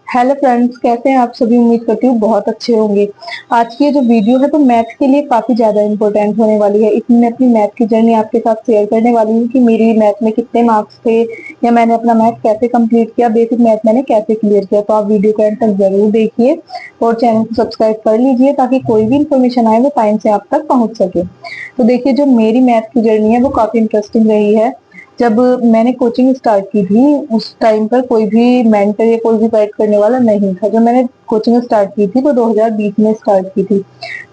Hello friends, कैसे हैं आप सभी। उम्मीद करती हूँ बहुत अच्छे होंगे। आज की ये जो वीडियो है तो मैथ के लिए काफी ज्यादा इंपॉर्टेंट होने वाली है। इसमें मैं अपनी मैथ की जर्नी आपके साथ शेयर करने वाली हूँ कि मेरी मैथ में कितने मार्क्स थे या मैंने अपना मैथ कैसे कंप्लीट किया, बेसिक मैथ मैंने कैसे क्लियर किया। तो आप वीडियो को एंड तक जरूर देखिए और चैनल को सब्सक्राइब कर लीजिए ताकि कोई भी इन्फॉर्मेशन आए वो टाइम से आप तक पहुंच सके। तो देखिए, जो मेरी मैथ की जर्नी है वो काफी इंटरेस्टिंग रही है। जब मैंने कोचिंग स्टार्ट की थी उस टाइम पर कोई भी मेंटर या कोई भी गाइड करने वाला नहीं था। जब मैंने कोचिंग स्टार्ट की थी वो 2020 में स्टार्ट की थी।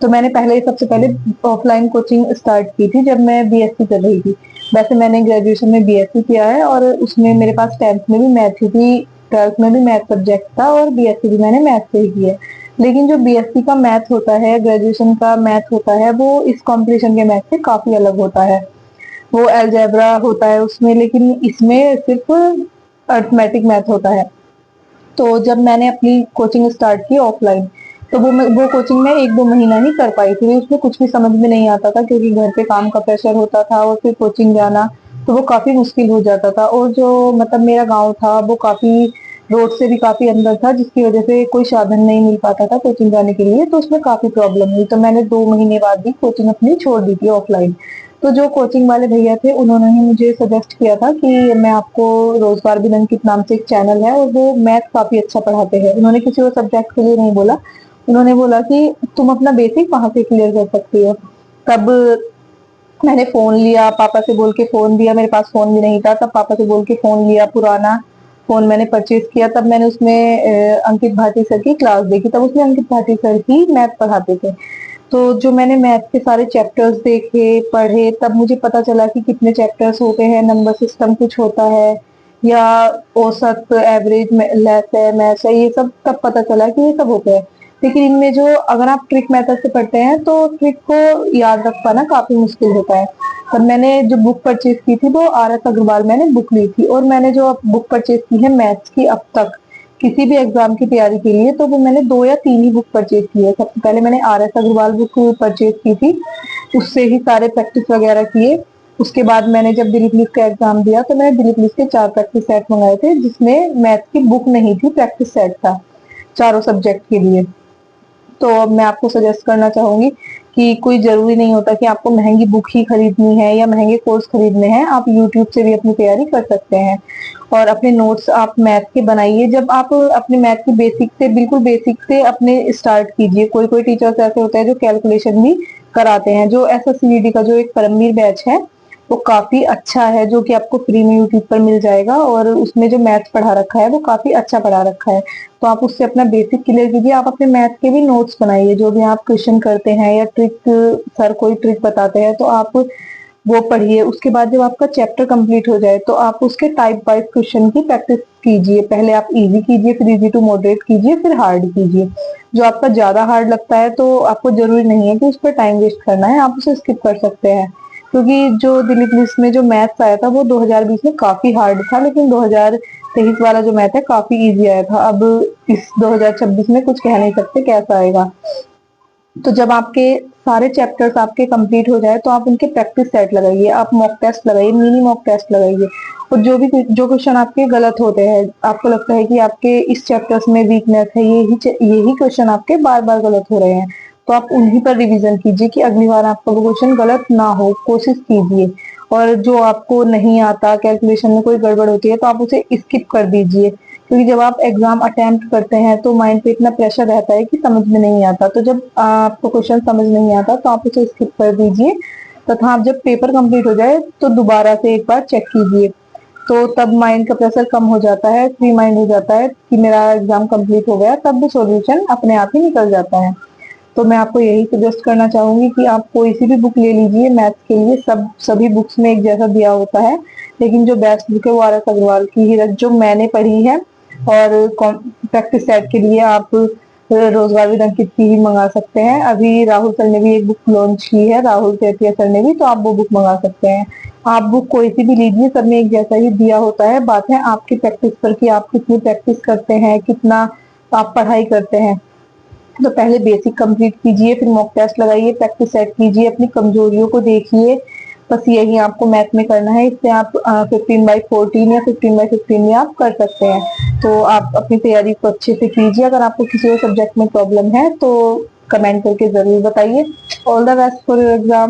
तो मैंने सबसे पहले ऑफलाइन कोचिंग स्टार्ट की थी जब मैं बीएससी कर रही थी। वैसे मैंने ग्रेजुएशन में बीएससी किया है और उसमें मेरे पास 10th में भी मैथ ही थी, 12th में भी मैथ सब्जेक्ट था और बीएससी भी मैंने मैथ से ही किया है। लेकिन जो बीएससी का मैथ होता है, ग्रेजुएशन का मैथ होता है, वो इस कॉम्पिटिशन के मैथ से काफी अलग होता है। वो अलजेब्रा होता है उसमें, लेकिन इसमें सिर्फ अर्थमेटिक मैथ होता है। तो जब मैंने अपनी कोचिंग स्टार्ट की ऑफलाइन, तो वो कोचिंग मैं 1-2 महीना ही कर पाई थी। उसमें कुछ भी समझ में नहीं आता था क्योंकि घर पे काम का प्रेशर होता था और फिर कोचिंग जाना, तो वो काफी मुश्किल हो जाता था। और जो मतलब मेरा गांव था वो काफी रोड से भी काफी अंदर था, जिसकी वजह से कोई साधन नहीं मिल पाता था कोचिंग जाने के लिए। तो उसमें काफी प्रॉब्लम हुई, तो मैंने 2 महीने बाद ही कोचिंग अपनी छोड़ दी थी ऑफलाइन। तो जो कोचिंग वाले भैया थे उन्होंने ही मुझे सजेस्ट किया था कि मैं आपको, रोजगार बिलंकित नाम से एक चैनल है और वो मैथ काफी अच्छा पढ़ाते हैं। उन्होंने किसी और सब्जेक्ट के लिए नहीं बोला, उन्होंने बोला कि तुम अपना बेसिक वहां से क्लियर कर सकती हो। तब मैंने फोन लिया, पापा से बोल के फोन दिया। मेरे पास फोन भी नहीं था तब, पापा से बोल के फोन लिया, पुराना फोन मैंने परचेज किया। तब मैंने उसमें अंकित भाटी सर की क्लास देखी। तब उसमें अंकित भाटी सर ही मैथ पढ़ाते थे। तो जो मैंने मैथ के सारे चैप्टर्स देखे, पढ़े, तब मुझे पता चला कि कितने चैप्टर्स होते हैं, नंबर सिस्टम कुछ होता है या औसत, एवरेज, लेस है, मैथ्स है, ये सब तब पता चला कि ये सब होते हैं। लेकिन इनमें जो, अगर आप ट्रिक मेथड से पढ़ते हैं तो ट्रिक को याद रख पाना काफी मुश्किल होता है। तब मैंने जो बुक परचेज की थी वो आर एस अग्रवाल मैंने बुक ली थी। और मैंने जो बुक परचेज की है मैथ्स की अब तक किसी भी एग्जाम की तैयारी के लिए, तो वो मैंने 2 या 3 ही बुक परचेज की है। सबसे पहले मैंने R S Agarwal book purchase की थी, उससे ही सारे प्रैक्टिस वगैरह किए। उसके बाद मैंने जब दिलीप लिस्ट का एग्जाम दिया तो मैंने दिलीप लिस्ट के 4 प्रैक्टिस सेट मंगाए थे, जिसमें मैथ की बुक नहीं थी, प्रैक्टिस सेट था चारों सब्जेक्ट के लिए। तो अब मैं आपको सजेस्ट करना चाहूंगी कि कोई जरूरी नहीं होता कि आपको महंगी बुक ही खरीदनी है या महंगे कोर्स खरीदने हैं। आप यूट्यूब से भी अपनी तैयारी कर सकते हैं और अपने नोट्स आप मैथ के बनाइए। जब आप अपने मैथ की बेसिक से, बिल्कुल बेसिक से अपने स्टार्ट कीजिए। कोई कोई टीचर्स ऐसे होते हैं जो कैलकुलेशन भी कराते हैं। जो एसएससीजीडी का जो एक परमवीर बैच है वो काफी अच्छा है, जो कि आपको फ्री में यूट्यूब पर मिल जाएगा। और उसमें जो मैथ पढ़ा रखा है वो काफी अच्छा पढ़ा रखा है। तो आप उससे अपना बेसिक क्लियर कीजिए। आप अपने मैथ के भी नोट्स बनाइए, जो भी आप क्वेश्चन करते हैं या ट्रिक, सर कोई ट्रिक बताते हैं तो आप वो पढ़िए। उसके बाद जब आपका चैप्टर कंप्लीट हो जाए तो आप उसके टाइप वाइज क्वेश्चन की प्रैक्टिस कीजिए। पहले आप इजी कीजिए, फिर इजी टू मॉडरेट कीजिए, फिर हार्ड कीजिए। जो आपका ज्यादा हार्ड लगता है तो आपको जरूरी नहीं है कि उस पर टाइम वेस्ट करना है, आप उसे स्किप कर सकते हैं। क्योंकि जो दिलीप लिस्ट में जो मैथ्स आया था वो 2020 में काफी हार्ड था, लेकिन 2023 वाला जो मैथ है काफी इजी आया था। अब इस 2026 में कुछ कह नहीं सकते कैसा आएगा। तो जब आपके सारे चैप्टर्स आपके कंप्लीट हो जाए तो आप उनके प्रैक्टिस सेट लगाइए, आप मॉक टेस्ट लगाइए, मिनी मॉक टेस्ट लगाइए। और जो क्वेश्चन आपके गलत होते हैं, आपको लगता है कि आपके इस चैप्टर्स में वीकनेस है, यही क्वेश्चन आपके बार बार गलत हो रहे हैं, तो आप उन्हीं पर रिवीजन कीजिए कि अगली बार आपका वो क्वेश्चन गलत ना हो, कोशिश कीजिए। और जो आपको नहीं आता, कैलकुलेशन में कोई गड़बड़ होती है, तो आप उसे स्किप कर दीजिए। क्योंकि जब आप एग्जाम अटेम्प्ट करते हैं तो माइंड पे इतना प्रेशर रहता है कि समझ में नहीं आता। तो जब आपको क्वेश्चन समझ नहीं आता तो आप उसे स्किप कर दीजिए, तथा आप जब पेपर कंप्लीट हो जाए तो दोबारा से एक बार चेक कीजिए। तो तब माइंड का प्रेशर कम हो जाता है, फ्री माइंड हो जाता है कि मेरा एग्जाम कंप्लीट हो गया, तब वो सॉल्यूशन अपने आप ही निकल जाता है। तो मैं आपको यही सजेस्ट करना चाहूंगी कि आप कोई सी भी बुक ले लीजिए मैथ्स के लिए। सभी बुक्स में एक जैसा दिया होता है, लेकिन जो बेस्ट बुक है वो आर एस अग्रवाल की ही जो मैंने पढ़ी है। और प्रैक्टिस सेट के लिए आप रोजगार विद अंकित की ही मंगा सकते हैं। अभी राहुल सर ने भी एक बुक लॉन्च की है, राहुल सेठिया सर ने भी, तो आप वो बुक मंगा सकते हैं। आप बुक कोई सी भी लीजिए, सब में एक जैसा ही दिया होता है। बात है आपकी प्रैक्टिस पर कि आप कितनी प्रैक्टिस करते हैं, कितना आप पढ़ाई करते हैं। तो पहले बेसिक कंप्लीट कीजिए, फिर मॉक टेस्ट लगाइए, प्रैक्टिस सेट कीजिए, अपनी कमजोरियों को देखिए, बस यही आपको मैथ में करना है। इससे आप 15/14 या 15/15 में आप कर सकते हैं। तो आप अपनी तैयारी को अच्छे से कीजिए। अगर आपको किसी और सब्जेक्ट में प्रॉब्लम है तो कमेंट करके जरूर बताइए। All the best for your exam.